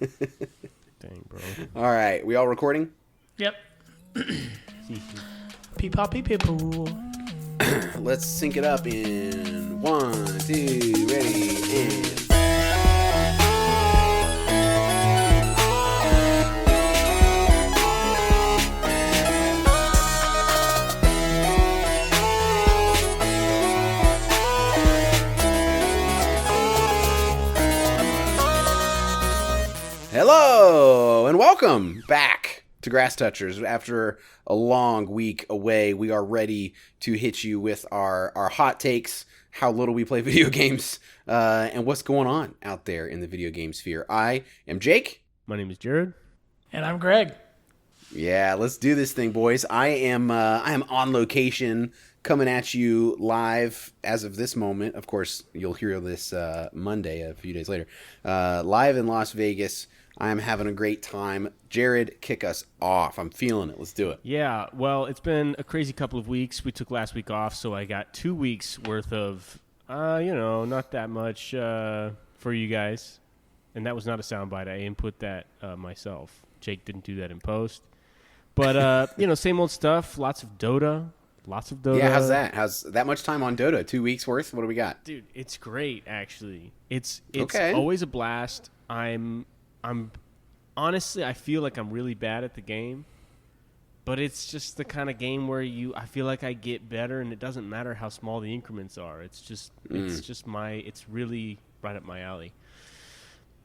Dang, bro. All right, we all recording? Yep. Peep-pop, peep-poo. Let's sync it up in 1, 2, ready, and... Hello, and welcome back to Grass Touchers. After a long week away, we are ready to hit you with our hot takes, how little we play video games, and what's going on out there in the video game sphere. I am Jake. My name is Jared. And I'm Greg. Yeah, let's do this thing, boys. I am on location, coming at you live as of this moment. Of course, you'll hear this Monday, a few days later. Live in Las Vegas. I am having a great time. Jared, kick us off. I'm feeling it. Let's do it. Yeah, well, it's been a crazy couple of weeks. We took last week off, so I got 2 weeks worth of, not that much for you guys. And that was not a soundbite. I input that myself. Jake didn't do that in post. But, same old stuff. Lots of Dota. Yeah, how's that? How's that much time on Dota? 2 weeks worth? What do we got? Dude, it's great, actually. It's okay. Always a blast. I'm honestly, I feel like I'm really bad at the game, but it's just the kind of game where I feel like I get better, and it doesn't matter how small the increments are. It's really right up my alley.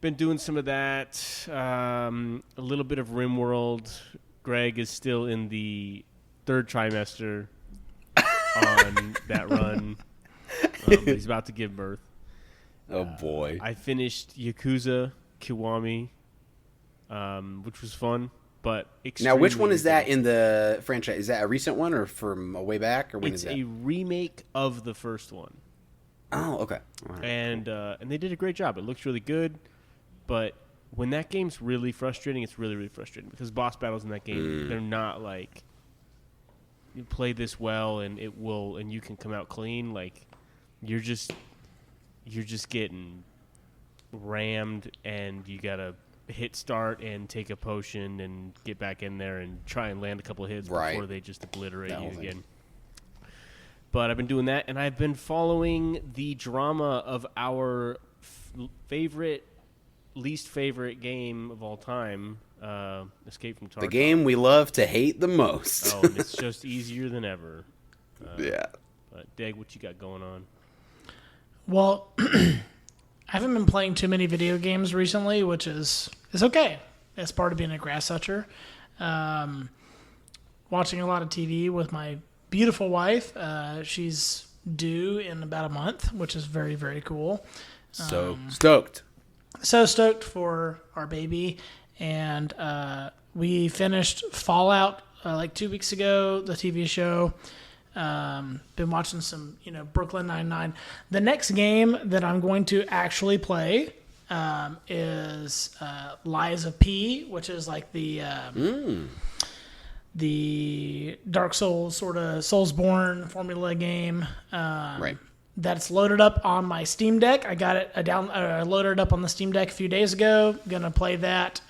Been doing some of that, a little bit of RimWorld. Greg is still in the third trimester on that run. He's about to give birth. Oh boy! I finished Yakuza Kiwami, which was fun, but now which one is that in the franchise? Is that a recent one or from a way back, or when is that? It's a remake of the first one. Oh, okay. All right. And they did a great job. It looks really good, but when that game's really frustrating, it's really, really frustrating because boss battles in that game, they're not like you play this well and you can come out clean. Like you're just getting rammed, and you gotta hit start and take a potion and get back in there and try and land a couple of hits before they just obliterate you again. But I've been doing that, and I've been following the drama of our least favorite game of all time, Escape from Tarkov. The game we love to hate the most. Oh, and it's just easier than ever. Yeah. But Dag, what you got going on? Well, I haven't been playing too many video games recently, which is okay. It's part of being a grass toucher. Watching a lot of TV with my beautiful wife. She's due in about a month, which is very, very cool. So stoked. So stoked for our baby. And we finished Fallout like 2 weeks ago, the TV show. Been watching some, Brooklyn Nine-Nine. The next game that I'm going to actually play is Lies of P, which is like the Dark Souls sort of Soulsborne formula game. Right. That's loaded up on my Steam Deck. I got it loaded it up on the Steam Deck a few days ago. Gonna play that.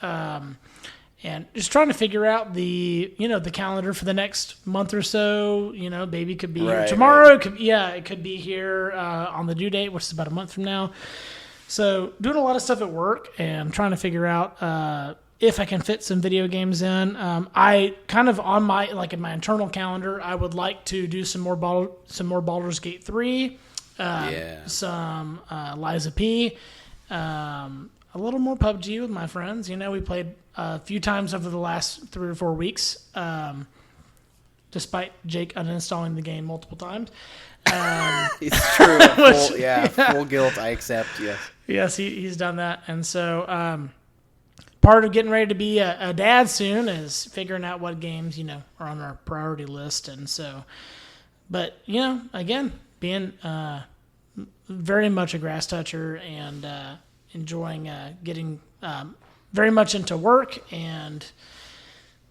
And just trying to figure out the calendar for the next month or so. Baby could be here tomorrow. Right. It could be here on the due date, which is about a month from now. So doing a lot of stuff at work and trying to figure out if I can fit some video games in. I kind of in my internal calendar, I would like to do some more Baldur's Gate 3, some Lies of P, a little more PUBG with my friends. We played a few times over the last 3 or 4 weeks, despite Jake uninstalling the game multiple times. It's true. Full guilt. I accept. Yes. Yes, he's done that, and so part of getting ready to be a dad soon is figuring out what games are on our priority list, and so. But again, being very much a grass toucher and enjoying getting very much into work and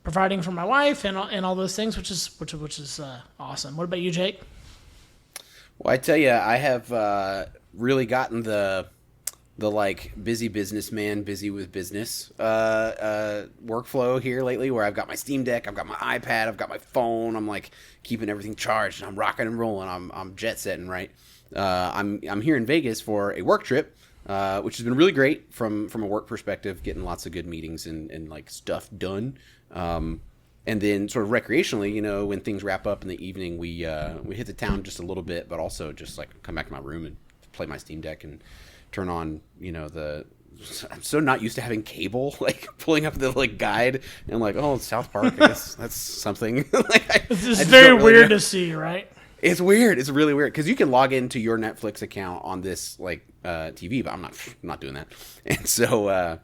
providing for my wife and all those things, which is awesome. What about you, Jake? Well, I tell you, I have really gotten the the like busy businessman, busy with business workflow here lately, where I've got my Steam Deck, I've got my iPad, I've got my phone. I'm like keeping everything charged, and I'm rocking and rolling. I'm jet setting, right? I'm here in Vegas for a work trip, which has been really great from a work perspective, getting lots of good meetings and like stuff done. And then sort of recreationally, you know, when things wrap up in the evening, we hit the town just a little bit, but also just like come back to my room and play my Steam Deck and turn on, you know, I'm so not used to having cable, like pulling up the like guide and like, oh, South Park, I guess that's something. Like, it's just very weird to see, right? It's weird. It's really weird because you can log into your Netflix account on this like TV, but I'm not doing that. And so,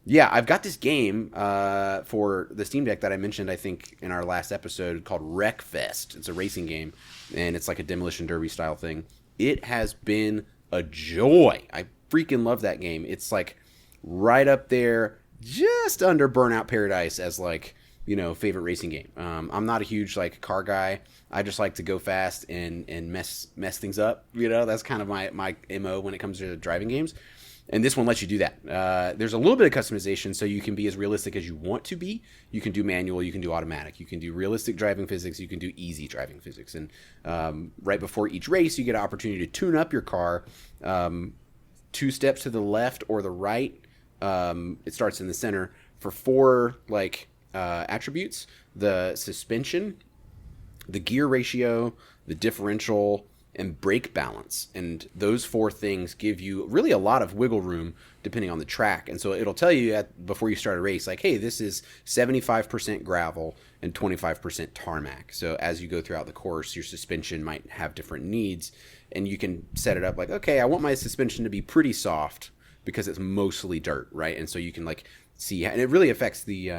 yeah, I've got this game for the Steam Deck that I mentioned, I think, in our last episode called Wreckfest. It's a racing game, and it's like a Demolition Derby style thing. It has been a joy. I freaking love that game. It's like right up there, just under Burnout Paradise as like, you know, favorite racing game. I'm not a huge like car guy. I just like to go fast and mess things up. You know, that's kind of my MO when it comes to driving games. And this one lets you do that. There's a little bit of customization, so you can be as realistic as you want to be. You can do manual, you can do automatic, you can do realistic driving physics, you can do easy driving physics. And right before each race, you get an opportunity to tune up your car 2 steps to the left or the right. It starts in the center for 4 like attributes: the suspension, the gear ratio, the differential, and brake balance. And those 4 things give you really a lot of wiggle room depending on the track. And so it'll tell you before you start a race, like, hey, this is 75% gravel and 25% tarmac. So as you go throughout the course, your suspension might have different needs, and you can set it up like, okay, I want my suspension to be pretty soft because it's mostly dirt, right? And so you can like see, and it really affects the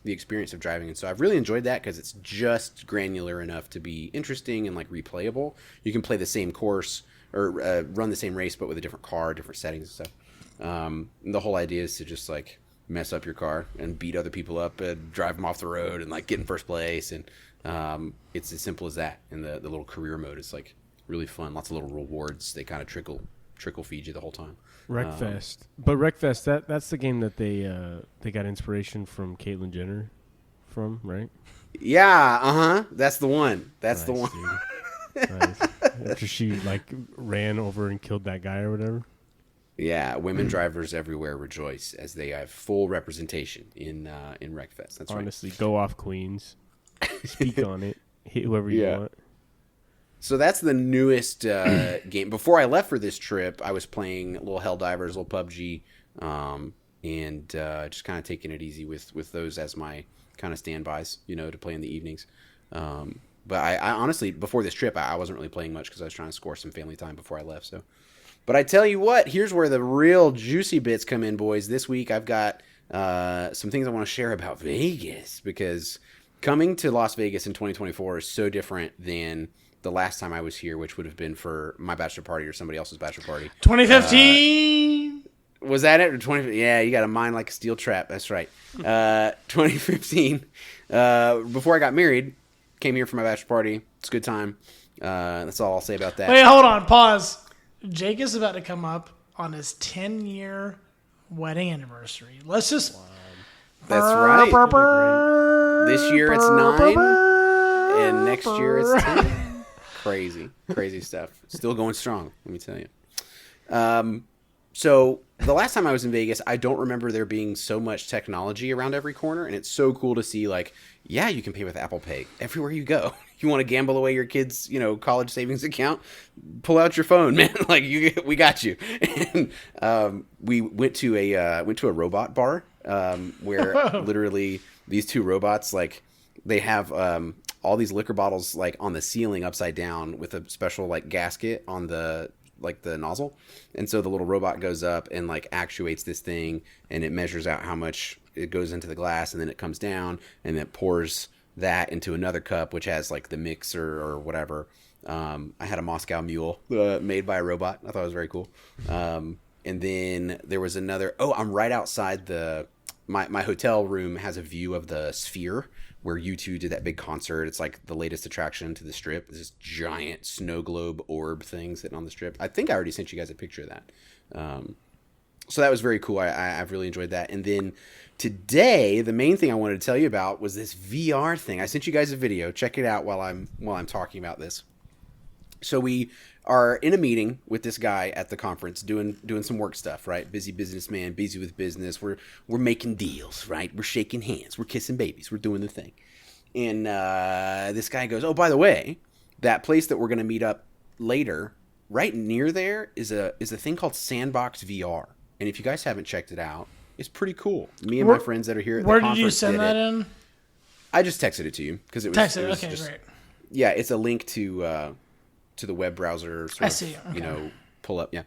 experience of driving. And so I've really enjoyed that because it's just granular enough to be interesting and like replayable. You can play the same course or run the same race, but with a different car, different settings and stuff. And the whole idea is to just like mess up your car and beat other people up and drive them off the road and like get in first place. And it's as simple as that. And the little career mode is like really fun. Lots of little rewards. They kind of trickle feed you the whole time. Wreckfest. But Wreckfest, that's the game that they got inspiration from Caitlyn Jenner from, right? Yeah, that's the one. That's the one. Nice. After she like ran over and killed that guy or whatever. Yeah, women drivers everywhere rejoice as they have full representation in Wreckfest. That's honestly, right. Go off, Queens. Speak on it. Hit whoever you want. So that's the newest game. Before I left for this trip, I was playing a little Helldivers, a little PUBG, and just kind of taking it easy with those as my kind of standbys, you know, to play in the evenings. But I honestly, before this trip, I wasn't really playing much because I was trying to score some family time before I left. So, but I tell you what, here's where the real juicy bits come in, boys. This week I've got some things I want to share about Vegas, because coming to Las Vegas in 2024 is so different than the last time I was here, which would have been for my bachelor party or somebody else's bachelor party. 2015. Was that it? 20? Yeah, you got a mind like a steel trap. That's right. 2015. Before I got married, came here for my bachelor party. It's a good time. That's all I'll say about that. Wait, hold on. Pause. Jake is about to come up on his 10-year wedding anniversary. Let's just... Wow. That's right. This year it's 9, and next year it's 10. Crazy stuff. Still going strong, let me tell you. So the last time I was in Vegas, I don't remember there being so much technology around every corner, and it's so cool to see, like, yeah, you can pay with Apple Pay everywhere you go. You want to gamble away your kids', college savings account? Pull out your phone, man. Like, we got you. And we went to a robot bar where literally these 2 robots, like, they have all these liquor bottles like on the ceiling upside down with a special like gasket on the nozzle. And so the little robot goes up and like actuates this thing, and it measures out how much it goes into the glass, and then it comes down and it pours that into another cup, which has like the mixer or whatever. I had a Moscow Mule made by a robot. I thought it was very cool. And then there was another, I'm right outside my hotel room has a view of the Sphere, where U2 did that big concert. It's like the latest attraction to the Strip. It's this giant snow globe orb thing sitting on the Strip. I think I already sent you guys a picture of that. So that was very cool. I've really enjoyed that. And then today, the main thing I wanted to tell you about was this VR thing. I sent you guys a video. Check it out while I'm talking about this. So we are in a meeting with this guy at the conference doing some work stuff, right? Busy businessman, busy with business. We're making deals, right? We're shaking hands. We're kissing babies. We're doing the thing. And this guy goes, "Oh, by the way, that place that we're going to meet up later, right near there is a thing called Sandbox VR. And if you guys haven't checked it out, it's pretty cool. Me and my friends that are here at the conference did you send that in? I just texted it to you because it was Okay, great. Yeah, it's a link to the web browser. Sort I of, see. Okay. Pull up. Yeah.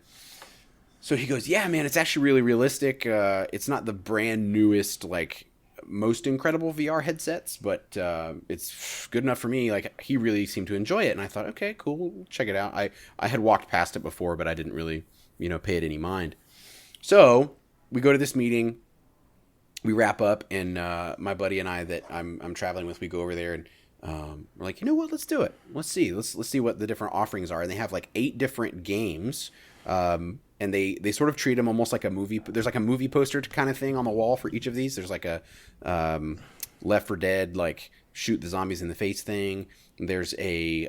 So he goes, "Yeah, man, it's actually really realistic. It's not the brand newest, like most incredible VR headsets, but it's good enough for me." Like, he really seemed to enjoy it, and I thought, okay, cool, we'll check it out. I had walked past it before, but I didn't really, pay it any mind. So we go to this meeting, we wrap up, and my buddy and I that I'm traveling with, we go over there, and we're like, you know what? Let's do it. Let's see what the different offerings are. And they have like 8 different games, and they sort of treat them almost like a movie. There's like a movie poster kind of thing on the wall for each of these. There's like a Left 4 Dead, like shoot the zombies in the face thing. There's a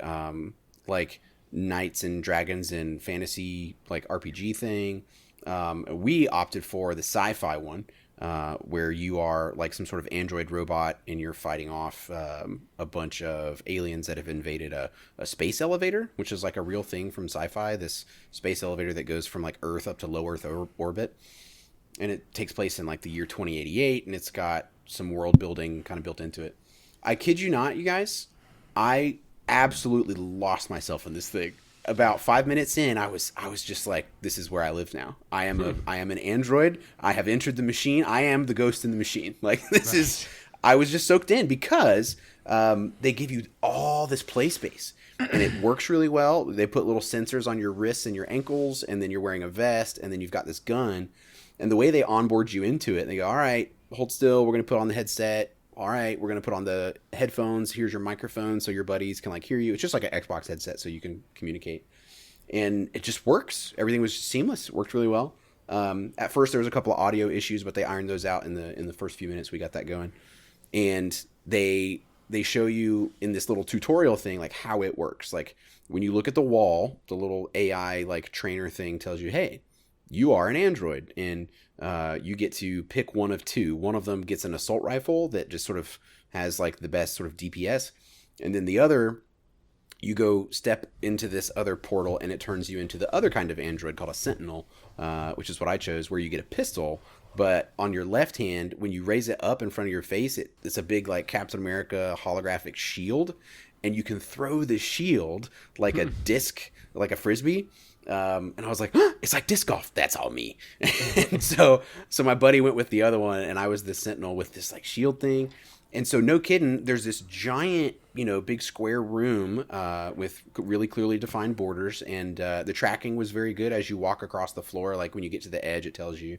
like Knights and Dragons and fantasy like RPG thing. We opted for the sci-fi one, where you are like some sort of android robot and you're fighting off a bunch of aliens that have invaded a space elevator, which is like a real thing from sci-fi, this space elevator that goes from like Earth up to low Earth orbit. And it takes place in like the year 2088, and it's got some world building kind of built into it. I kid you not, you guys, I absolutely lost myself in this thing. About 5 minutes in, I was just like, this is where I live now. I am an android. I have entered the machine. I am the ghost in the machine. Like, this is, I was just soaked in because they give you all this play space, and it works really well. They put little sensors on your wrists and your ankles, and then you're wearing a vest, and then you've got this gun. And the way they onboard you into it, they go, all right, hold still. We're going to put on the headset. All right, we're going to put on the headphones. Here's your microphone so your buddies can like hear you. It's just like an Xbox headset so you can communicate. And it just works. Everything was seamless. It worked really well. At first there was a couple of audio issues, but they ironed those out in the first few minutes we got that going. And they show you in this little tutorial thing like how it works. Like when you look at the wall, the little AI like trainer thing tells you, hey, you are an android, and you get to pick one of 2. One of them gets an assault rifle that just sort of has like the best sort of DPS, and then the other, you go step into this other portal and it turns you into the other kind of android called a sentinel, which is what I chose, where you get a pistol, but on your left hand, when you raise it up in front of your face, it's a big like Captain America holographic shield, and you can throw the shield like a disc, like a frisbee. And I was like, it's like disc golf. That's all me. And so my buddy went with the other one, and I was the sentinel with this like shield thing. And so, no kidding, there's this giant, big square room with really clearly defined borders, and the tracking was very good as you walk across the floor. Like when you get to the edge, it tells you.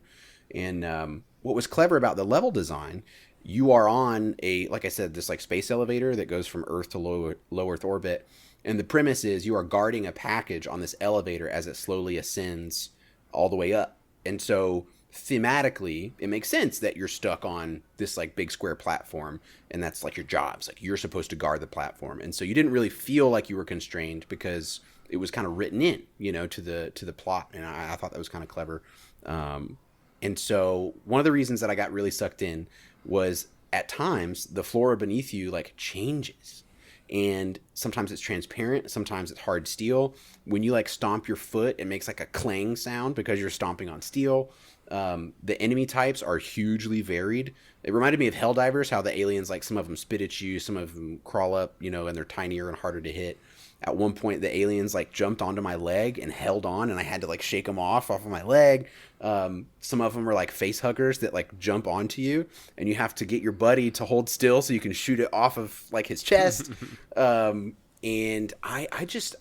And what was clever about the level design, you are on like I said, this like space elevator that goes from Earth to low Earth orbit. And the premise is you are guarding a package on this elevator as it slowly ascends all the way up. And so thematically, it makes sense that you're stuck on this like big square platform, and that's like your job. It's like you're supposed to guard the platform. And so you didn't really feel like you were constrained because it was kind of written in, to the plot. And I thought that was kind of clever. And so one of the reasons that I got really sucked in was at times the floor beneath you like changes. And sometimes it's transparent, sometimes it's hard steel. When you like stomp your foot, it makes like a clang sound because you're stomping on steel. The enemy types are hugely varied. It reminded me of Helldivers, how the aliens, like some of them spit at you, some of them crawl up, and they're tinier and harder to hit. At one point, the aliens like jumped onto my leg and held on, and I had to like shake them off of my leg. Some of them are like face huggers that like jump onto you, and you have to get your buddy to hold still so you can shoot it off of like his chest. And I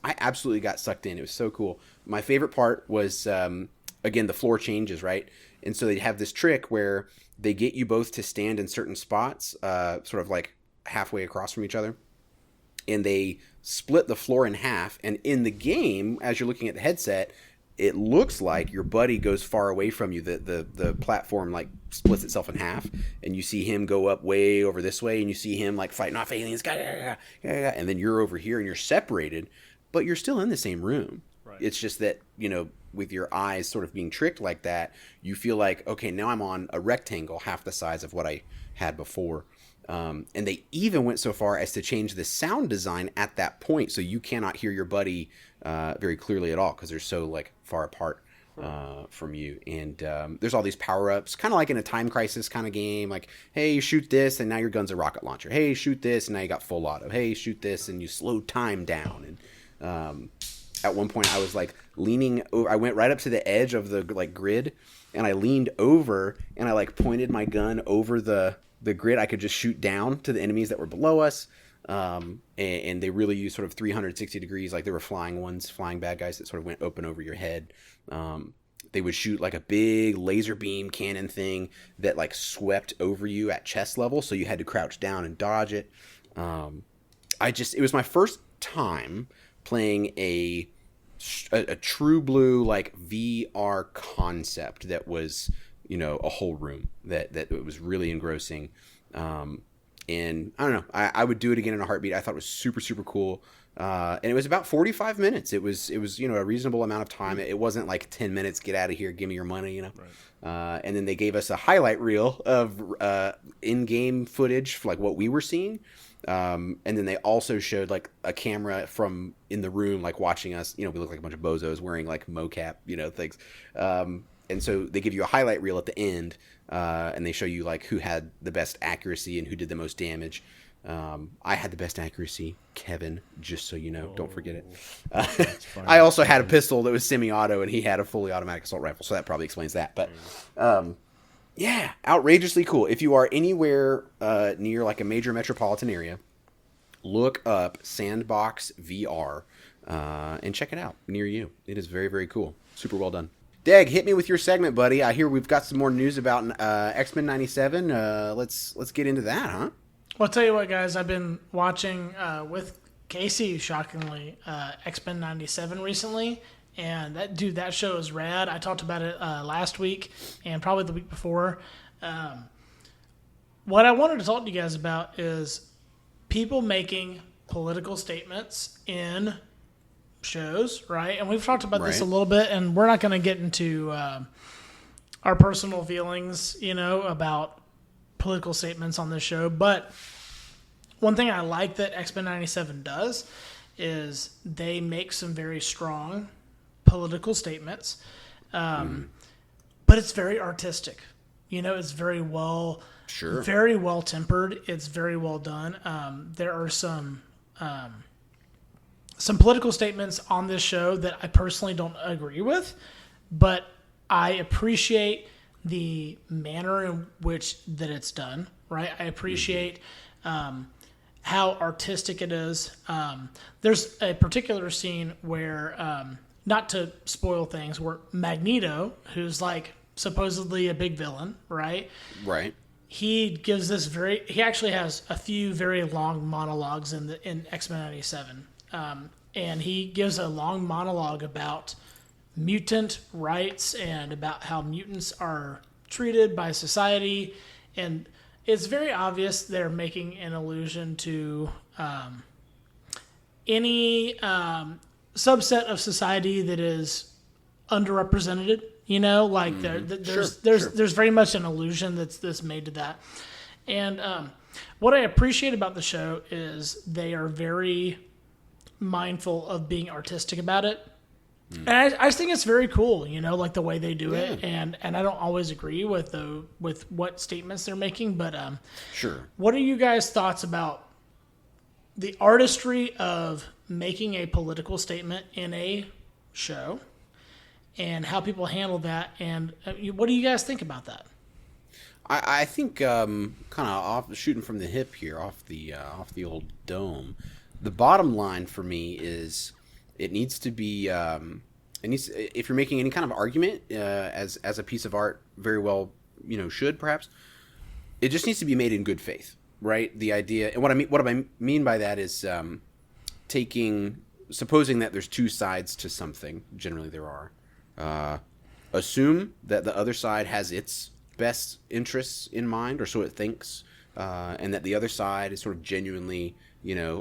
absolutely got sucked in. It was so cool. My favorite part was, again, the floor changes, right? And so they have this trick where they get you both to stand in certain spots, sort of like halfway across from each other. And they split the floor in half. And in the game, as you're looking at the headset, it looks like your buddy goes far away from you. The platform like splits itself in half, and you see him go up way over this way, and you see him like fighting off aliens, and then you're over here and you're separated, but you're still in the same room. Right. It's just that, with your eyes sort of being tricked like that, you feel like, okay, now I'm on a rectangle half the size of what I had before. And they even went so far as to change the sound design at that point, so you cannot hear your buddy very clearly at all because they're so like far apart from you. And there's all these power-ups, kind of like in a Time Crisis kind of game, like, hey, you shoot this and now your gun's a rocket launcher. Hey, shoot this and now you got full auto. Hey, shoot this and you slow time down. And at one point I was like leaning over, I went right up to the edge of the like grid, and I leaned over and I like pointed my gun over the grid. I could just shoot down to the enemies that were below us. And they really used sort of 360 degrees. Like there were flying bad guys that sort of went open over your head. They would shoot like a big laser beam cannon thing that like swept over you at chest level. So you had to crouch down and dodge it. It was my first time playing a true blue like VR concept that was, a whole room that it was really engrossing. And I don't know, I would do it again in a heartbeat. I thought it was super, super cool. And it was about 45 minutes. It was, a reasonable amount of time. It wasn't like 10 minutes, get out of here, give me your money, Right. And then they gave us a highlight reel of in-game footage for like what we were seeing. And then they also showed like a camera from in the room, like watching us, we look like a bunch of bozos wearing like mocap, things. And so they give you a highlight reel at the end, and they show you like who had the best accuracy and who did the most damage. I had the best accuracy, Kevin, just so you know. Don't forget it. I also had a pistol that was semi-auto, and he had a fully automatic assault rifle, so that probably explains that. But yeah, outrageously cool. If you are anywhere near like a major metropolitan area, look up Sandbox VR and check it out near you. It is very, very cool. Super well done. Deg, hit me with your segment, buddy. I hear we've got some more news about X-Men 97. Let's get into that, huh? Well, I'll tell you what, guys. I've been watching with Casey, shockingly, X-Men 97 recently. And that show is rad. I talked about it last week and probably the week before. What I wanted to talk to you guys about is people making political statements in shows, right? And we've talked about this a little bit, and we're not going to get into our personal feelings, about political statements on this show. But one thing I like that X-Men 97 does is they make some very strong political statements, but it's very artistic. It's very well, very well tempered. It's very well done. There are some political statements on this show that I personally don't agree with, but I appreciate the manner in which that it's done. Right, I appreciate how artistic it is. There's a particular scene where. Not to spoil things, where Magneto, who's like supposedly a big villain, right? Right. He actually has a few very long monologues in X-Men 97. And he gives a long monologue about mutant rights and about how mutants are treated by society. And it's very obvious they're making an allusion to any subset of society that is underrepresented, there's very much an allusion that's made to that. And what I appreciate about the show is they are very mindful of being artistic about it. And I just think it's very cool, like the way they do it. And I don't always agree with what statements they're making, but what are you guys' thoughts about the artistry of making a political statement in a show and how people handle that? And what do you guys think about that? I think kind of off shooting from the hip here, off the old dome. The bottom line for me is it needs to be if you're making any kind of argument as a piece of art, very well should perhaps, it just needs to be made in good faith, right? The idea, and what I mean by that is supposing that there's two sides to something. Generally there are. assume that the other side has its best interests in mind, or so it thinks, and that the other side is sort of genuinely,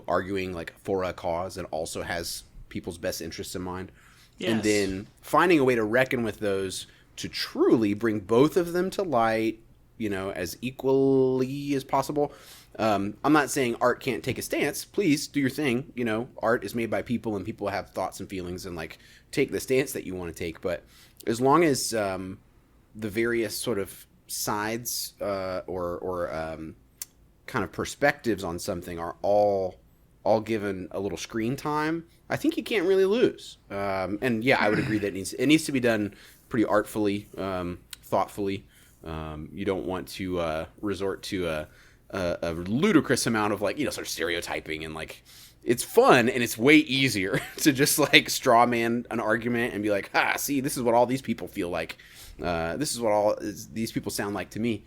arguing like for a cause and also has people's best interests in mind. Yes. And then finding a way to reckon with those to truly bring both of them to light, as equally as possible. I'm not saying art can't take a stance. Please do your thing. Art is made by people, and people have thoughts and feelings, and like take the stance that you want to take. But as long as the various sort of sides or kind of perspectives on something are all given a little screen time, I think you can't really lose. And yeah, I would agree that it needs to be done pretty artfully, thoughtfully. You don't want to resort to a ludicrous amount of like, sort of stereotyping, and like it's fun and it's way easier to just like straw man an argument and be like, see, this is what all these people feel like. This is what all these people sound like to me.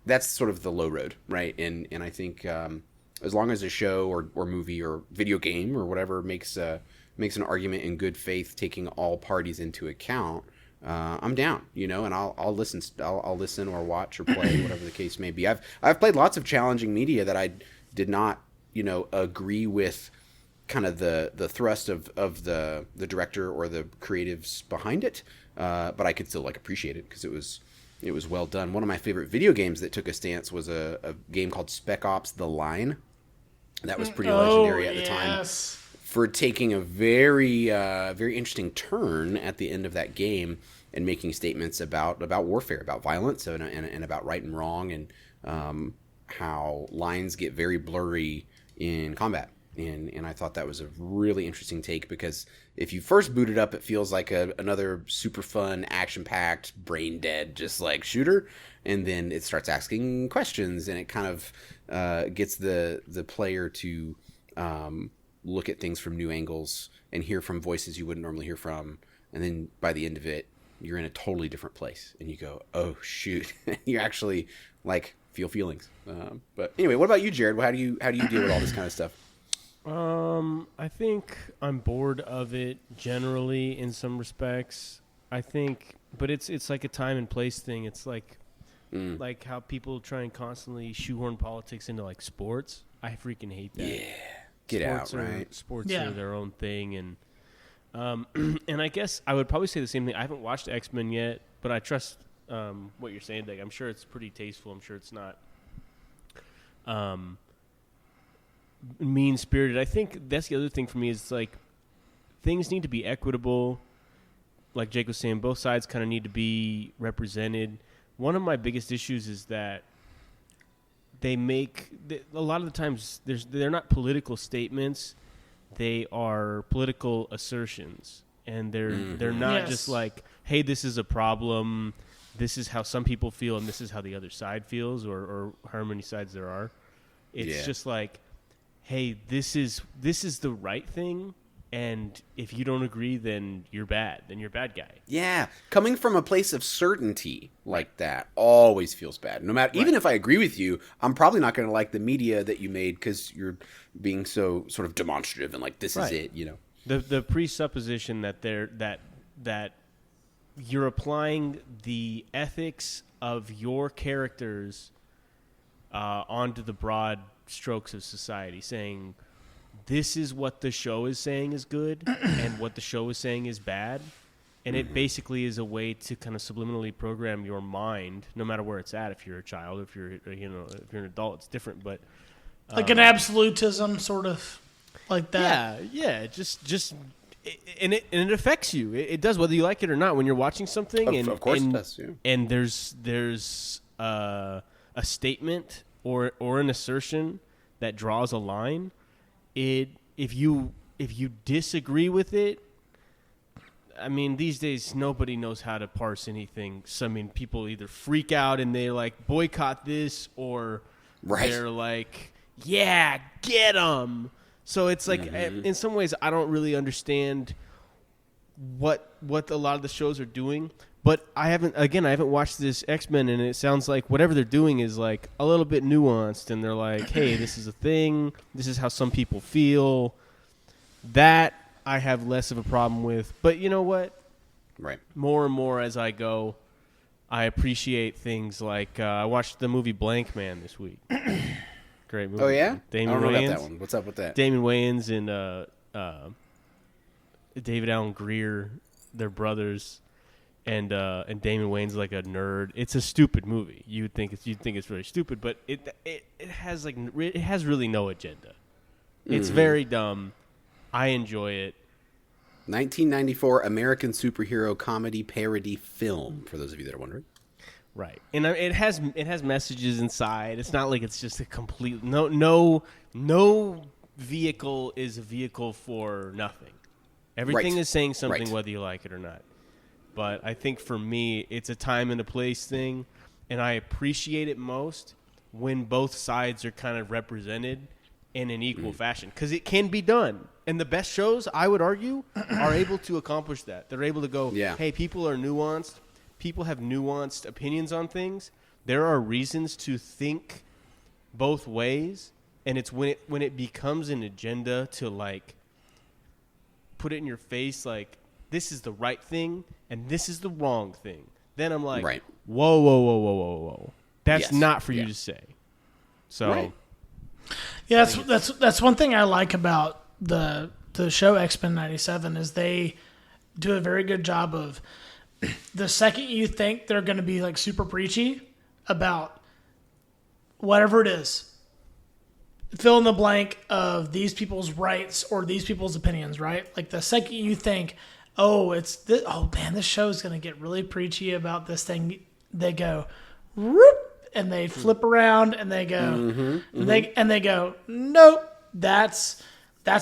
That's sort of the low road, right? And I think as long as a show or movie or video game or whatever makes an argument in good faith, taking all parties into account, I'm down, and I'll listen. I'll listen or watch or play, whatever the case may be. I've played lots of challenging media that I did not, agree with kind of the thrust of the director or the creatives behind it, but I could still like appreciate it because it was well done. One of my favorite video games that took a stance was a game called Spec Ops: The Line. That was pretty legendary at the time for taking a very very interesting turn at the end of that game and making statements about warfare, about violence, and about right and wrong, and how lines get very blurry in combat. And I thought that was a really interesting take, because if you first boot it up, it feels like another super fun, action-packed, brain-dead, just like shooter. And then it starts asking questions, and it kind of gets the player to look at things from new angles and hear from voices you wouldn't normally hear from. And then by the end of it, you're in a totally different place, and you go, oh, shoot. You actually like feel feelings. But anyway, what about you, Jared? How do you deal with all this kind of stuff? I think I'm bored of it generally in some respects. I think, but it's like a time and place thing. It's like how people try and constantly shoehorn politics into like sports. I freaking hate that. Yeah, get out, right? Sports are their own thing, and and I guess I would probably say the same thing. I haven't watched X-Men yet, but I trust what you're saying. Like, I'm sure it's pretty tasteful. I'm sure it's not mean-spirited. I think that's the other thing for me is like things need to be equitable. Like Jake was saying, both sides kind of need to be represented. One of my biggest issues is that they make a lot of the times they're not political statements. They are political assertions, and they're not just like, hey, this is a problem. This is how some people feel, and this is how the other side feels, or how many sides there are. It's just like, hey, this is the right thing, and if you don't agree, then you're bad. Then you're a bad guy. Yeah, coming from a place of certainty like that always feels bad. No matter, even if I agree with you, I'm probably not going to like the media that you made because you're being so sort of demonstrative and like this is it. The presupposition that that you're applying the ethics of your characters onto the broad strokes of society, saying this is what the show is saying is good and what the show is saying is bad, and it basically is a way to kind of subliminally program your mind, no matter where it's at. If you're a child, if you're if you're an adult, it's different, but like an absolutism, sort of like that. Yeah, just and it affects you. It does, whether you like it or not. When you're watching something, of course it does. Yeah. And there's a statement or an assertion that draws a line. If you disagree with it, I mean, these days nobody knows how to parse anything. So I mean, people either freak out and they like boycott this, or they're like, yeah, get them. So it's like, in some ways, I don't really understand what a lot of the shows are doing. But I haven't watched this X-Men, and it sounds like whatever they're doing is like a little bit nuanced, and they're like, hey, this is a thing. This is how some people feel. That I have less of a problem with. But you know what? Right. more and more as I go, I appreciate things like I watched the movie Blank Man this week. Great movie. Oh yeah, Damon I don't know Wayans. about that one. What's up with that? Damon Wayans and David Allen Greer, they're brothers, and Damon Wayans like a nerd. It's a stupid movie. You'd think it's very stupid, but it has really no agenda. It's very dumb. I enjoy it. 1994 American superhero comedy parody film. For those of you that are wondering. Right, and it has messages inside. It's not like it's just a complete no vehicle is a vehicle for nothing. Everything is saying something whether you like it or not. But I think for me, it's a time and a place thing, and I appreciate it most when both sides are kind of represented in an equal fashion, because it can be done. And the best shows, I would argue, are able to accomplish that. They're able to go, hey, people are nuanced. People have nuanced opinions on things. There are reasons to think both ways, and it's when it becomes an agenda to like put it in your face, like this is the right thing and this is the wrong thing. Then I'm like, whoa. That's not for you to say. So, yeah, that's one thing I like about the show X-Men 97 is they do a very good job of the second you think they're going to be like super preachy about whatever it is, fill in the blank of these people's rights or these people's opinions, right? Like the second you think, this show is going to get really preachy about this thing, they go, whoop, and they flip around and they go, they go, nope, that's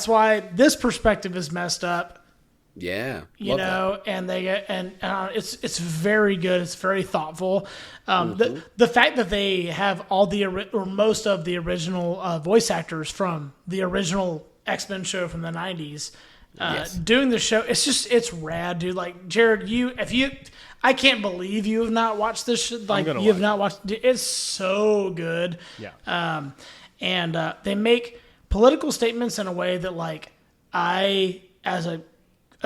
why this perspective is messed up. Yeah, you know, that. And they it's very good. It's very thoughtful. The fact that they have all or most of the original voice actors from the original X-Men show from the 90s doing the show, it's rad, dude. Like Jared, I can't believe you have not watched this. Like you have not watched. It's so good. Yeah. And they make political statements in a way that, like, I as a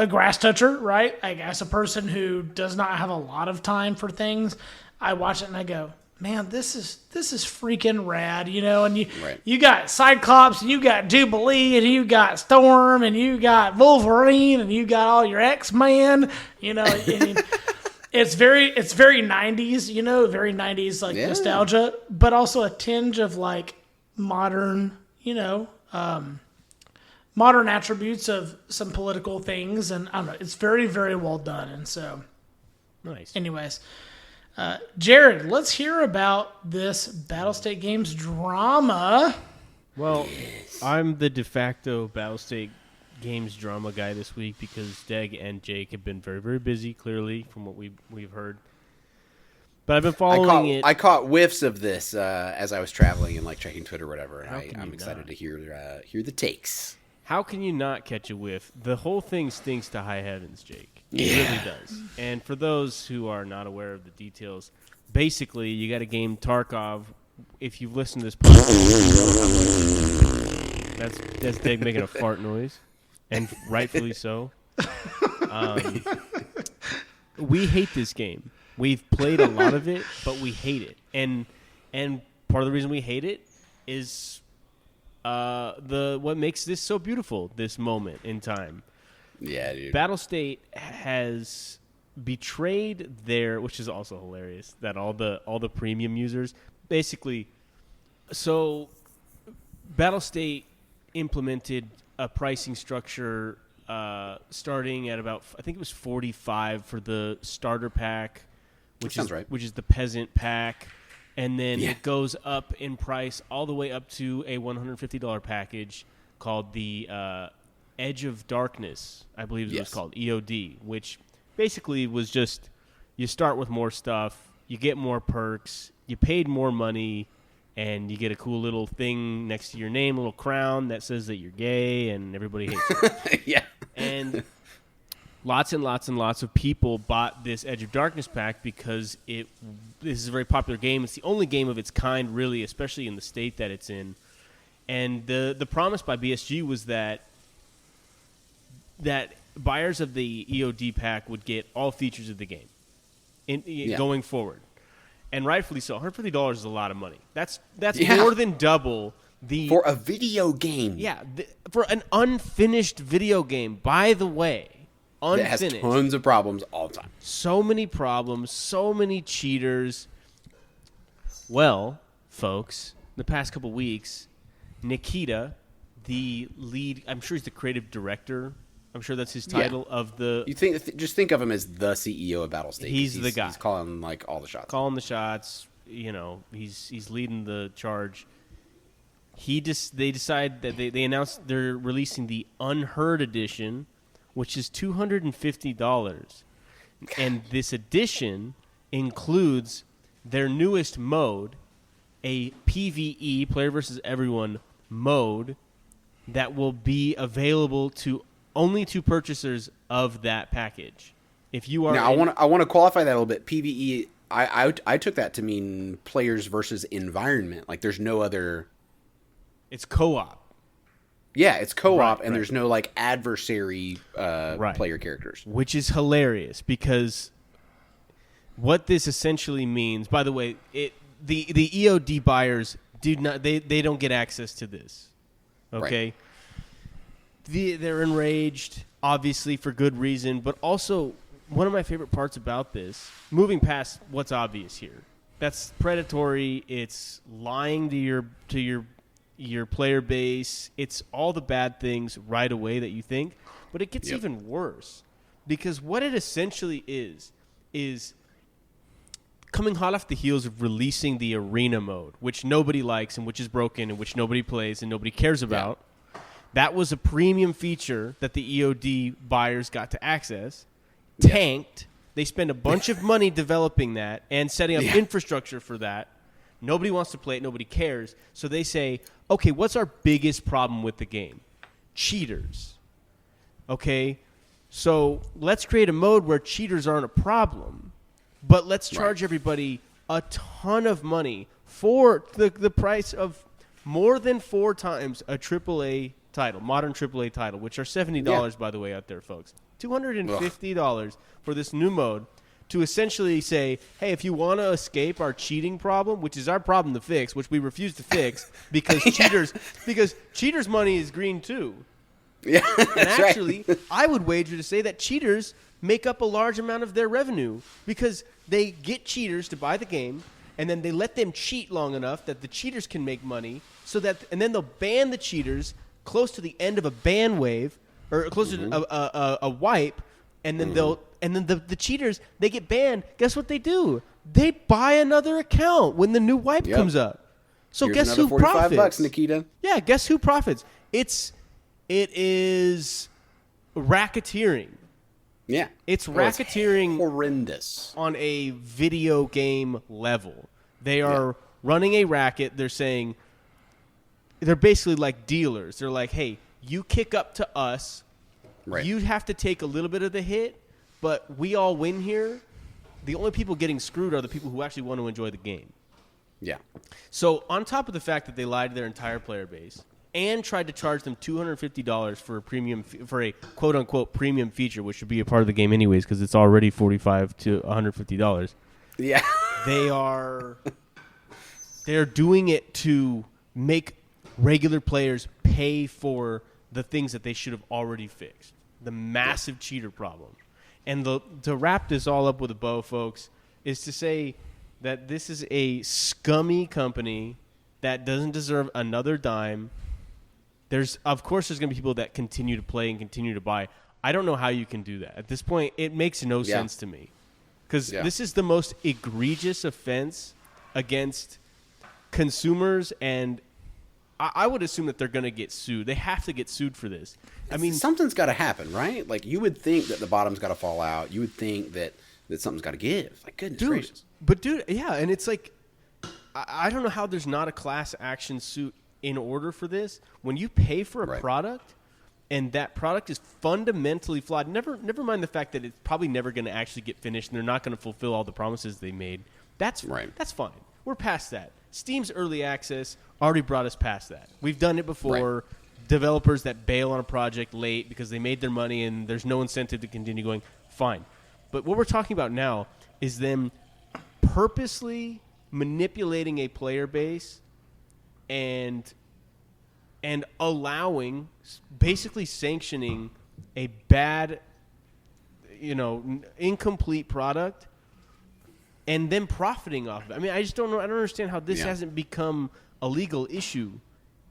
grass toucher, right? Like, as a person who does not have a lot of time for things, I watch it and I go, man, this is freaking rad, you know? And you got Cyclops, and you got Jubilee, and you got Storm, and you got Wolverine, and you got all your X-Men, you know? And it's very 90s, you know, very 90s, like, nostalgia, but also a tinge of, like, modern, you know, modern attributes of some political things, and I don't know, it's very, very well done. And so, nice. Anyways, Jared, let's hear about this Battlestate Games drama. Well, I'm the de facto Battlestate Games drama guy this week because Deg and Jake have been very, very busy, clearly, from what we've heard. But I've been following it. I caught whiffs of this as I was traveling and like checking Twitter or whatever, and I'm excited to hear the takes. How can you not catch a whiff? The whole thing stinks to high heavens, Jake. It really does. And for those who are not aware of the details, basically, you got a game Tarkov. If you've listened to this podcast, that's Dave making a fart noise, and rightfully so. We hate this game. We've played a lot of it, but we hate it. And part of the reason we hate it is what makes this so beautiful, this moment in time. Yeah, dude. Battlestate has betrayed which is also hilarious, that all the premium users basically. So Battlestate implemented a pricing structure starting at about, I think it was $45 for the starter pack, which is the peasant pack. And then it goes up in price all the way up to a $150 package called the Edge of Darkness, I believe it was called, EOD, which basically was just you start with more stuff, you get more perks, you paid more money, and you get a cool little thing next to your name, a little crown that says that you're gay and everybody hates you. Yeah. And lots and lots and lots of people bought this Edge of Darkness pack because this is a very popular game. It's the only game of its kind, really, especially in the state that it's in. And the promise by BSG was that buyers of the EOD pack would get all features of the game going forward. And rightfully so. $150 is a lot of money. That's more than double for a video game. Yeah, for an unfinished video game, by the way. Unfinished. It has tons of problems all the time. So many problems, so many cheaters. Well, folks, the past couple weeks, Nikita, the lead, I'm sure he's the creative director. I'm sure that's his title of the. You just think of him as the CEO of Battlestate. He's the guy. He's calling like all the shots. Calling the shots. You know, he's leading the charge. They decide that they announced they're releasing the Unheard edition, which is $250, and this edition includes their newest mode, a PvE, player versus everyone mode, that will be available only to purchasers of that package. If you are now, I want to qualify that a little bit. PvE, I took that to mean players versus environment. Like there's no other. It's co-op. Yeah, it's co-op, and there's no like adversary player characters, which is hilarious because what this essentially means. By the way, the EOD buyers do not they don't get access to this. Okay, they're enraged, obviously for good reason, but also one of my favorite parts about this, moving past what's obvious here, that's predatory. It's lying to your player base. It's all the bad things right away that you think, but it gets even worse because what it essentially is coming hot off the heels of releasing the arena mode, which nobody likes and which is broken and which nobody plays and nobody cares about. That was a premium feature that the EOD buyers got to access. Tanked. They spend a bunch of money developing that and setting up infrastructure for that. Nobody wants to play it. Nobody cares. So they say, okay, what's our biggest problem with the game? Cheaters. Okay? So let's create a mode where cheaters aren't a problem, but let's charge everybody a ton of money for the price of more than 4 times a AAA title, modern AAA title, which are $70, by the way, out there, folks. $250 for this new mode to essentially say, hey, if you want to escape our cheating problem, which is our problem to fix, which we refuse to fix because cheaters' money is green too. Yeah, and actually, I would wager to say that cheaters make up a large amount of their revenue because they get cheaters to buy the game, and then they let them cheat long enough that the cheaters can make money, and then they'll ban the cheaters close to the end of a ban wave or close to a wipe, and then the cheaters, they get banned. Guess what they do? They buy another account when the new wipe comes up. So here's guess who profits? $45, Nikita. Yeah, guess who profits? It is racketeering. Yeah. It's racketeering. It's horrendous. On a video game level. They are running a racket. They're saying, they're basically like dealers. They're like, hey, you kick up to us. Right. You have to take a little bit of the hit, but we all win here. The only people getting screwed are the people who actually want to enjoy the game. Yeah. So on top of the fact that they lied to their entire player base and tried to charge them $250 for a quote unquote premium feature, which should be a part of the game anyways because it's already $45 to $150. Yeah. They're doing it to make regular players pay for the things that they should have already fixed. The massive cheater problem. And to wrap this all up with a bow, folks, is to say that this is a scummy company that doesn't deserve another dime. Of course, there's going to be people that continue to play and continue to buy. I don't know how you can do that. At this point, it makes no sense to me. Because this is the most egregious offense against consumers, and I would assume that they're going to get sued. They have to get sued for this. I mean, something's got to happen, right? Like, you would think that the bottom's got to fall out. You would think that something's got to give. Like, goodness gracious. But, and it's like, I don't know how there's not a class action suit in order for this. When you pay for a product and that product is fundamentally flawed, never mind the fact that it's probably never going to actually get finished and they're not going to fulfill all the promises they made. That's fine. We're past that. Steam's early access already brought us past that. We've done it before. developers that bail on a project late because they made their money and there's no incentive to continue going, fine. But what we're talking about now is them purposely manipulating a player base and allowing, basically sanctioning a bad, incomplete product and then profiting off of it. I mean, I just don't know. I don't understand how this hasn't become a legal issue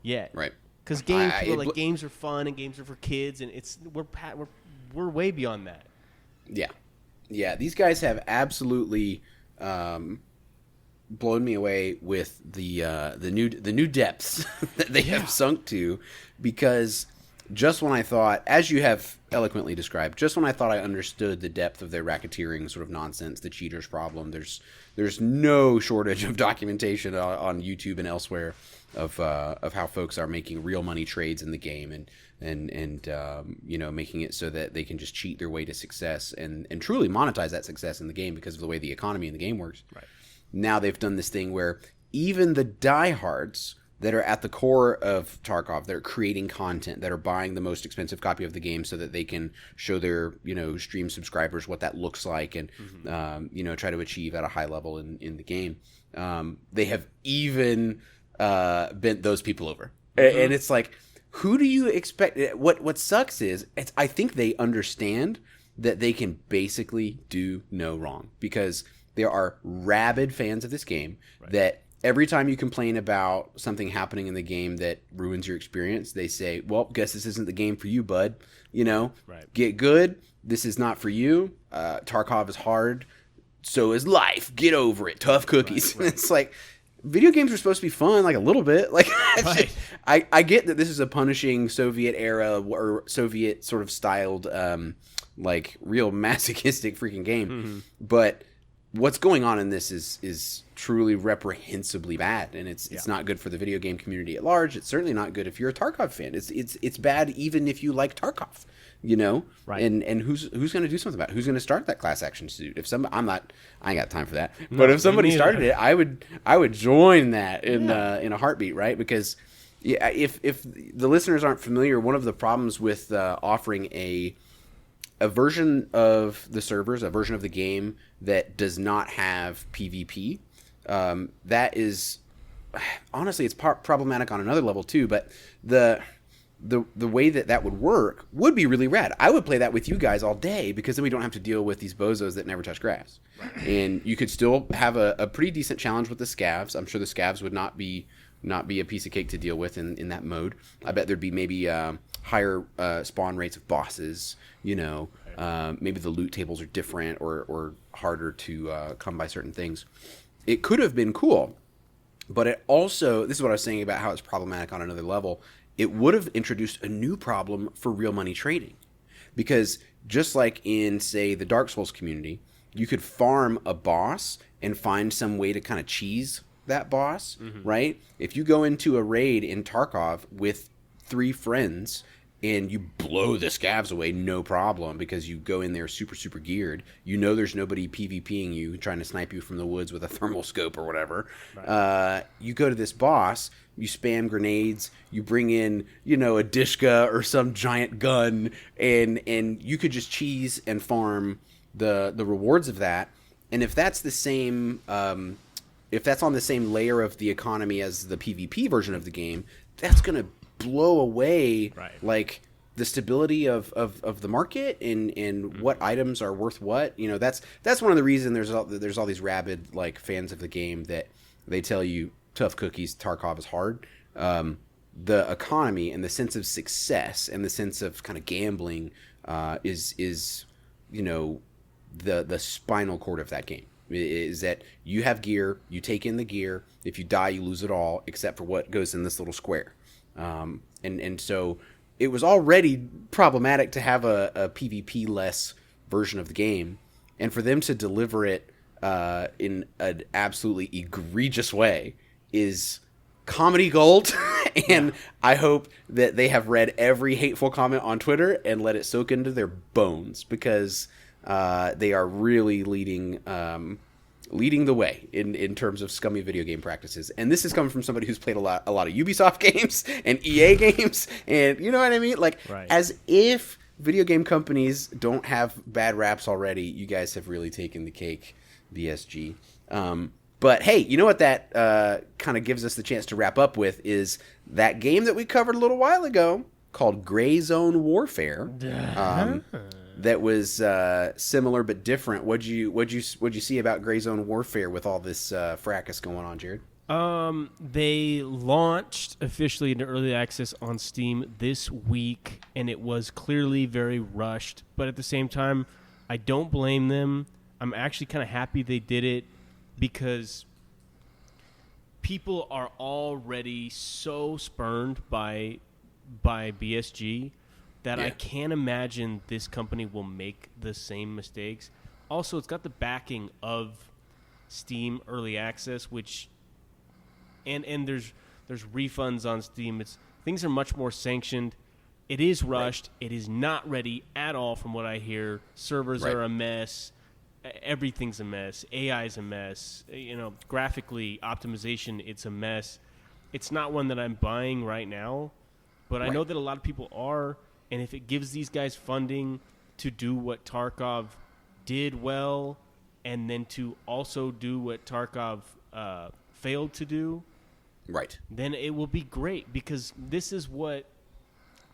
yet. Right. Because games are fun and games are for kids, and we're way beyond that. Yeah. Yeah, these guys have absolutely blown me away with the new depths that they have sunk to, because just when I thought, as you have eloquently described, just when I thought I understood the depth of their racketeering sort of nonsense, the cheaters problem, there's no shortage of documentation on YouTube and elsewhere of how folks are making real money trades in the game and making it so that they can just cheat their way to success and truly monetize that success in the game because of the way the economy in the game works. Right. Now they've done this thing where even the diehards that are at the core of Tarkov, that are creating content, that are buying the most expensive copy of the game so that they can show their stream subscribers what that looks like and try to achieve at a high level in the game. They have even bent those people over, and it's like, who do you expect? What sucks is I think they understand that they can basically do no wrong, because there are rabid fans of this game that every time you complain about something happening in the game that ruins your experience, they say, well, guess this isn't the game for you, bud. Get good. This is not for you. Tarkov is hard. So is life. Get over it. Tough cookies. Right. It's like, video games are supposed to be fun, like a little bit. Like, I get that this is a punishing Soviet era or Soviet sort of styled, real masochistic freaking game. But what's going on in this is truly reprehensibly bad, and it's not good for the video game community at large. It's certainly not good if you're a Tarkov fan. It's bad even if you like Tarkov, Right. And who's going to do something about it? Who's going to start that class action suit? If I ain't got time for that. But if somebody started it, I would join that in a heartbeat, right? Because if the listeners aren't familiar, one of the problems with offering a version of the servers, a version of the game that does not have PvP, that is, honestly, it's problematic on another level too. But the way that would work would be really rad. I would play that with you guys all day, because then we don't have to deal with these bozos that never touch grass. And you could still have a pretty decent challenge with the scavs. I'm sure the scavs would not be a piece of cake to deal with in that mode. I bet there'd be maybe higher spawn rates of bosses. Maybe the loot tables are different or harder to come by certain things. It could have been cool, but it also, this is what I was saying about how it's problematic on another level, it would have introduced a new problem for real money trading. Because just like in, say, the Dark Souls community, you could farm a boss and find some way to kind of cheese that boss, right? If you go into a raid in Tarkov with 3 friends and you blow the scavs away, no problem, because you go in there super, super geared. There's nobody PvPing you, trying to snipe you from the woods with a thermal scope or whatever. Right. You go to this boss, you spam grenades, you bring in, a Dishka or some giant gun, and you could just cheese and farm the rewards of that. And if that's the same, if that's on the same layer of the economy as the PvP version of the game, that's going to blow away like the stability of the market and what items are worth what. That's one of the reasons there's all these rabid fans of the game that they tell you tough cookies, Tarkov is hard. The economy and the sense of success and the sense of kind of gambling is the spinal cord of that game. Is that you have gear, you take in the gear, if you die you lose it all except for what goes in this little square. And so it was already problematic to have a PvP less version of the game, and for them to deliver it in an absolutely egregious way is comedy gold. And I hope that they have read every hateful comment on Twitter and let it soak into their bones, because they are really leading leading the way in terms of scummy video game practices. And this is coming from somebody who's played a lot of Ubisoft games and EA games, and you know what I mean? Like, as if video game companies don't have bad raps already, you guys have really taken the cake, BSG. But hey, you know what that kind of gives us the chance to wrap up with is that game that we covered a little while ago called Gray Zone Warfare. That was similar but different. What'd you see about Gray Zone Warfare with all this fracas going on, Jared? They launched officially into early access on Steam this week, and it was clearly very rushed. But at the same time, I don't blame them. I'm actually kind of happy they did it because people are already so spurned by BSG that I can't imagine this company will make the same mistakes. Also, it's got the backing of Steam Early Access, which and there's refunds on Steam. Things are much more sanctioned. It is rushed. It is not ready at all from what I hear. Servers are a mess. Everything's a mess. AI is a mess. Graphically, optimization, it's a mess. It's not one that I'm buying right now, but I know that a lot of people are. And if it gives these guys funding to do what Tarkov did well, and then to also do what Tarkov failed to do, then it will be great, because this is what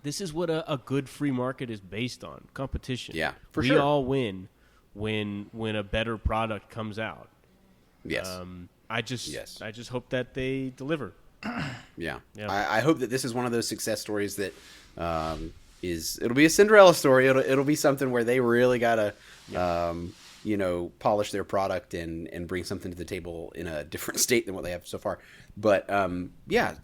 a good free market is based on: competition. Yeah, we all win when a better product comes out. Yes. I just hope that they deliver. Yeah. I hope that this is one of those success stories that it'll be a Cinderella story. It'll be something where they really gotta polish their product and bring something to the table in a different state than what they have so far. But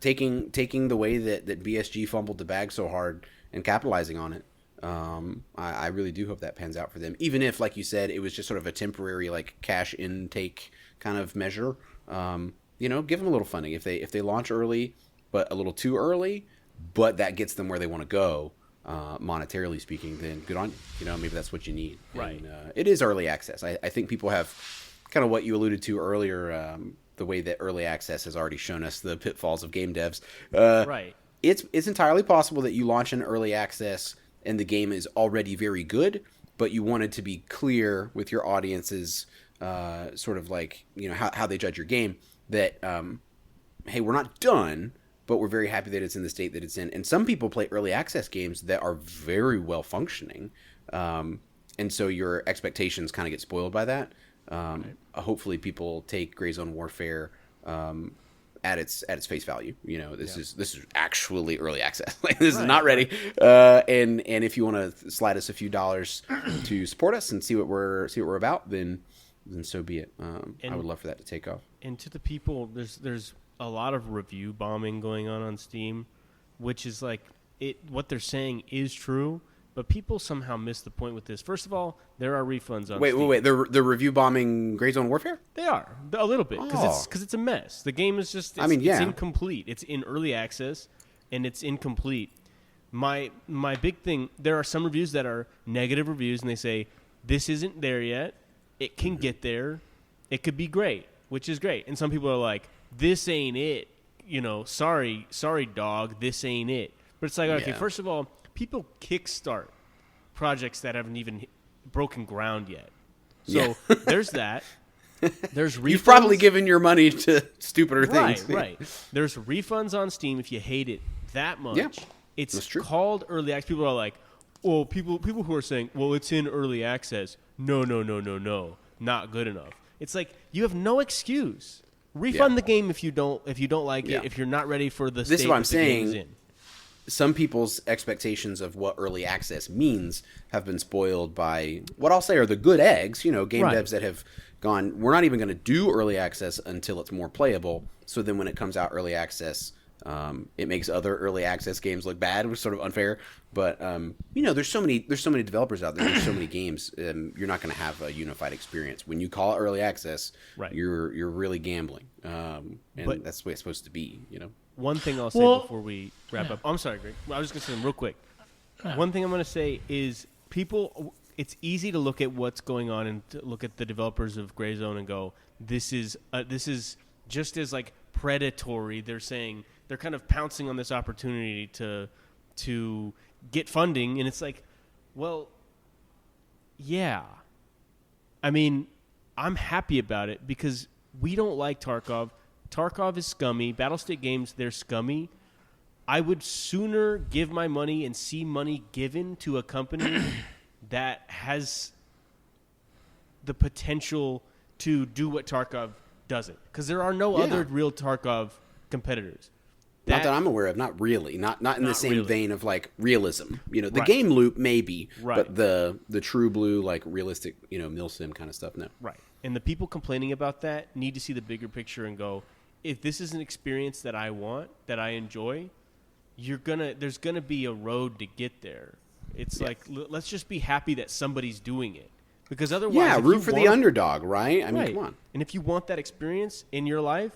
taking the way that BSG fumbled the bag so hard and capitalizing on it, I really do hope that pans out for them. Even if, like you said, it was just sort of a temporary like cash intake kind of measure. Give them a little funding if they launch early, but a little too early, but that gets them where they want to go. Monetarily speaking, then good on you. Maybe that's what you need. Right. And, it is early access. I think people have kind of what you alluded to earlier, the way that early access has already shown us the pitfalls of game devs. It's entirely possible that you launch an early access and the game is already very good, but you wanted to be clear with your audiences, sort of like, how they judge your game, that, hey, we're not done, but we're very happy that it's in the state that it's in. And some people play early access games that are very well functioning. And so your expectations kind of get spoiled by that. Hopefully people take Gray Zone Warfare at its face value. This is actually early access. Like, this is not ready. And if you want to slide us a few dollars to support us and see what we're about, then so be it. I would love for that to take off. And to the people, there's a lot of review bombing going on Steam, which is like what they're saying is true, but people somehow miss the point with this. First of all, there are refunds on Steam. Wait. They're review bombing Gray Zone Warfare? They are. A little bit, because it's a mess. The game is just it's incomplete. It's in early access, and it's incomplete. My big thing, there are some reviews that are negative reviews, and they say, this isn't there yet. It can get there. It could be great, which is great. And some people are like, this ain't it. Sorry, dog, this ain't it. But it's like, okay, first of all, people kickstart projects that haven't even broken ground yet. So there's that. There's refunds. You've probably given your money to stupider things. Right. There's refunds on Steam if you hate it that much. Yeah, it's called early access. People are like, well, people who are saying, well, it's in early access. No, not good enough. It's like, you have no excuse. Refund the game if you don't like it. If you're not ready for the state that the game is in. Some people's expectations of what early access means have been spoiled by what I'll say are the good eggs. Game devs that have gone, we're not even going to do early access until it's more playable. So then when it comes out early access, it makes other early access games look bad, which is sort of unfair. But there's so many developers out there. There's so many games. You're not going to have a unified experience when you call it early access. Right. You're really gambling, and that's the way it's supposed to be. One thing I'll say before we wrap up. I'm sorry, Greg. I was just going to say them real quick. One thing I'm going to say is people. It's easy to look at what's going on and to look at the developers of Gray Zone and go, this is just as like predatory. They're saying they're kind of pouncing on this opportunity to get funding, and it's like, well, yeah. I mean, I'm happy about it because we don't like Tarkov. Tarkov is scummy. Battlestate Games, they're scummy. I would sooner give my money and see money given to a company that has the potential to do what Tarkov doesn't. Because there are no other real Tarkov competitors. Not that I'm aware of. Not really. Not in the same really. vein of like realism. You know, the game loop maybe, Right. but the true blue like realistic, you know, milsim kind of stuff. No. Right. And the people complaining about that need to see the bigger picture and go, if this is an experience that I want, that I enjoy, there's gonna be a road to get there. It's like let's just be happy that somebody's doing it. Because otherwise, root for the underdog, right? I mean, right. come on. And if you want that experience in your life,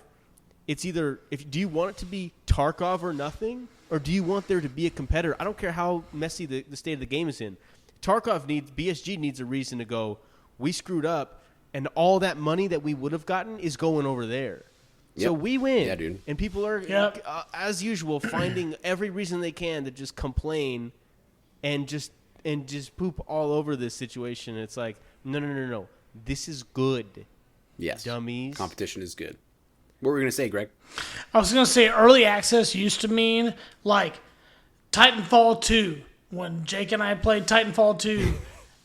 it's either do you want it to be Tarkov or nothing, or do you want there to be a competitor? I don't care how messy the state of the game is in. BSG needs a reason to go, we screwed up, and all that money that we would have gotten is going over there. Yep. So we win. Yeah, dude. And people are, as usual, finding every reason they can to just complain and just poop all over this situation. It's like, no. This is good. Yes. Dummies. Competition is good. What were we going to say, Greg? I was going to say early access used to mean like Titanfall 2. When Jake and I played Titanfall 2,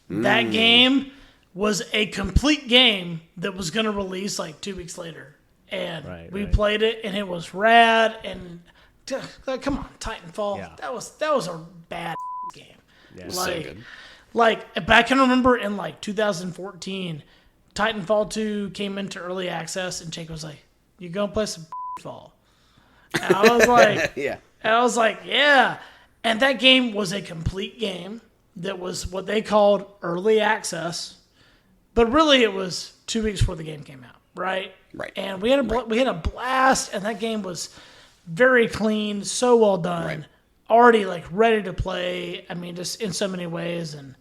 that game was a complete game that was going to release like 2 weeks later. And we played it, and it was rad. And come on, Titanfall. Yeah. That was a bad game. Yeah. So good. But I can remember in like 2014, Titanfall 2 came into early access, and Jake was like, "You gonna play some Fall?" And I was like, Yeah. And I was like, yeah. And that game was a complete game that was what they called early access, but really it was 2 weeks before the game came out, right? Right. And we had a blast, and that game was very clean, so well done, Right. already like ready to play. I mean, just in so many ways, and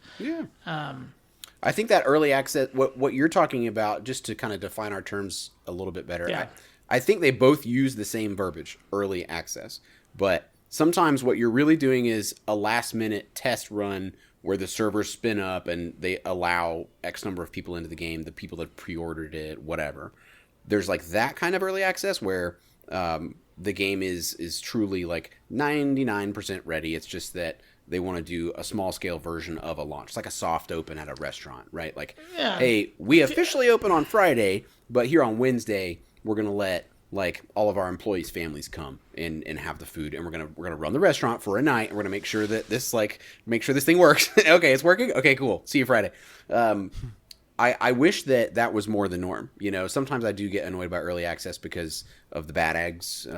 I think that early access, what you're talking about, just to kind of define our terms a little bit better, Yeah. I think they both use the same verbiage, early access. But sometimes what you're really doing is a last-minute test run where the servers spin up and they allow X number of people into the game, the people that pre-ordered it, whatever. There's like that kind of early access where the game is truly like 99% ready. It's just that they want to do a small-scale version of a launch. It's like a soft open at a restaurant, right? Like, hey, we officially open on Friday, but here on Wednesday, we're going to let like all of our employees' families come and have the food, and we're gonna run the restaurant for a night, and we're gonna make sure that this thing works. Okay, it's working. Okay, cool. See you Friday. I wish that was more the norm. You know, sometimes I do get annoyed by early access because of the bad eggs,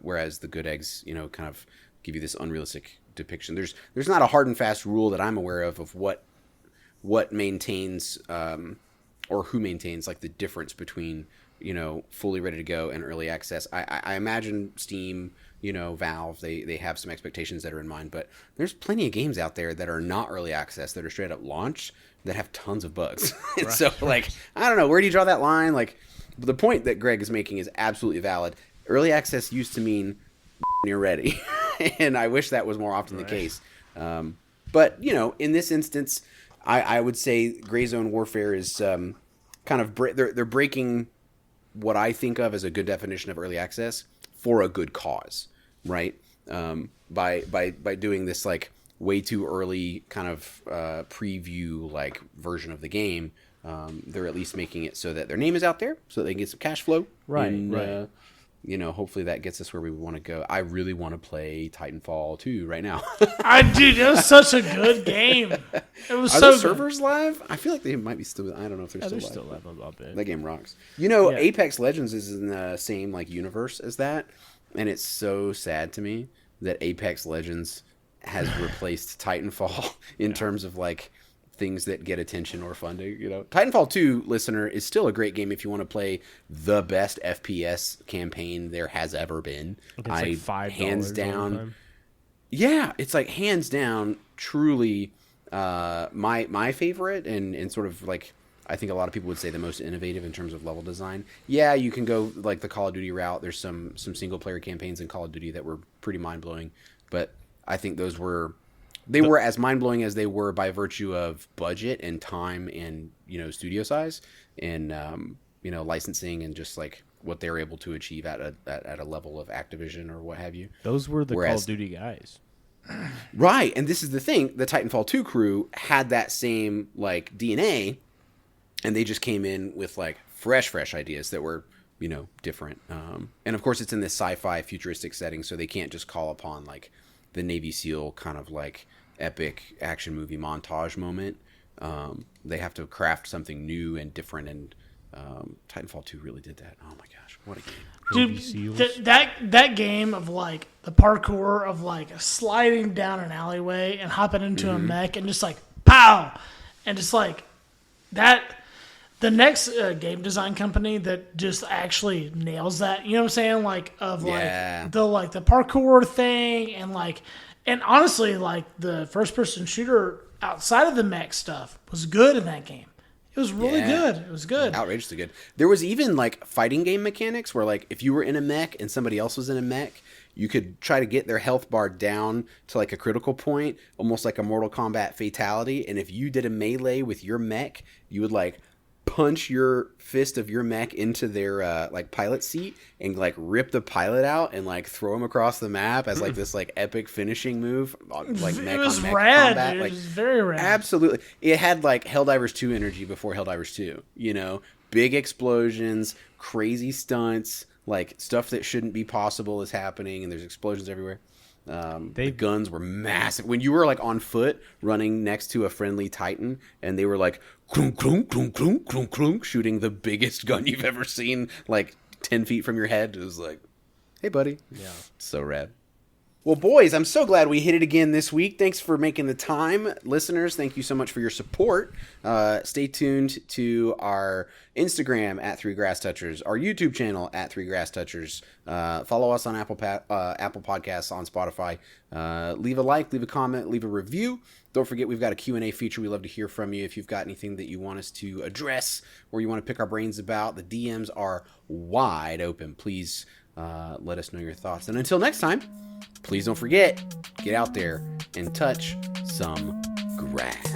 whereas the good eggs, you know, kind of give you this unrealistic depiction. There's not a hard and fast rule that I'm aware of what maintains or who maintains like the difference between, you know, fully ready to go and early access. I imagine Steam, you know, Valve, they have some expectations that are in mind, but there's plenty of games out there that are not early access, that are straight up launched, that have tons of bugs. And so, like, I don't know, where do you draw that line? Like, the point that Greg is making is absolutely valid. Early access used to mean you're ready, and I wish that was more often the case. But, you know, in this instance, I would say Gray Zone Warfare is kind of they're breaking what I think of as a good definition of early access for a good cause, right? By doing this like way too early kind of preview like version of the game, they're at least making it so that their name is out there, so they can get some cash flow. Right, and, right. You know, hopefully that gets us where we want to go. I really want to play Titanfall 2 right now. Dude, it was such a good game. It was Are so those good. servers live? I feel like they might be still. I don't know if they're They're still live. still live a bit. That game rocks. You know, Yeah. Apex Legends is in the same like universe as that, and it's so sad to me that Apex Legends has replaced Titanfall in terms of like things that get attention or funding. You know, Titanfall 2, listener, is still a great game if you want to play the best FPS campaign there has ever been. It's like $5 hands all the down. time. Yeah, it's like hands down, truly my favorite, and sort of like I think a lot of people would say the most innovative in terms of level design. Yeah, you can go like the Call of Duty route. There's some single player campaigns in Call of Duty that were pretty mind blowing, but I think those were as mind blowing as they were by virtue of budget and time and studio size and licensing and just like what they were able to achieve at a level of Activision or what have you. Those were the Call of Duty guys. Right, and this is the thing, the Titanfall 2 crew had that same like DNA, and they just came in with like fresh ideas that were, different. And of course it's in this sci-fi futuristic setting, so they can't just call upon like the Navy SEAL kind of like epic action movie montage moment. They have to craft something new and different, and Titanfall 2 really did that. Oh my gosh, what a game. Dude, that game of like the parkour of like sliding down an alleyway and hopping into a mech and just like pow, and just like that. The next game design company that just actually nails that, you know what I'm saying? Like of like the parkour thing and honestly like the first person shooter outside of the mech stuff was good in that game. It was really good. It was good. Outrageously good. There was even like fighting game mechanics where like if you were in a mech and somebody else was in a mech, you could try to get their health bar down to like a critical point, almost like a Mortal Kombat fatality. And if you did a melee with your mech, you would like punch your fist of your mech into their like pilot seat and like rip the pilot out and like throw him across the map as like this like epic finishing move, like mech on mech combat. Dude. Like, it was very rad. Absolutely, it had like Helldivers 2 energy before Helldivers 2. Big explosions, crazy stunts, like stuff that shouldn't be possible is happening, and there's explosions everywhere. The guns were massive. When you were like on foot running next to a friendly Titan and they were like clunk, clunk, clunk, clunk, clunk, clunk, shooting the biggest gun you've ever seen like 10 feet from your head, it was like, hey buddy. Yeah. So rad. Well, boys, I'm so glad we hit it again this week. Thanks for making the time. Listeners, thank you so much for your support. Stay tuned to our Instagram at 3grasstouchers, our YouTube channel at 3grasstouchers. Follow us on Apple Podcasts, on Spotify. Leave a like, leave a comment, leave a review. Don't forget we've got a Q&A feature. We love to hear from you. If you've got anything that you want us to address or you want to pick our brains about, the DMs are wide open. Please let us know your thoughts. And until next time, please don't forget, get out there and touch some grass.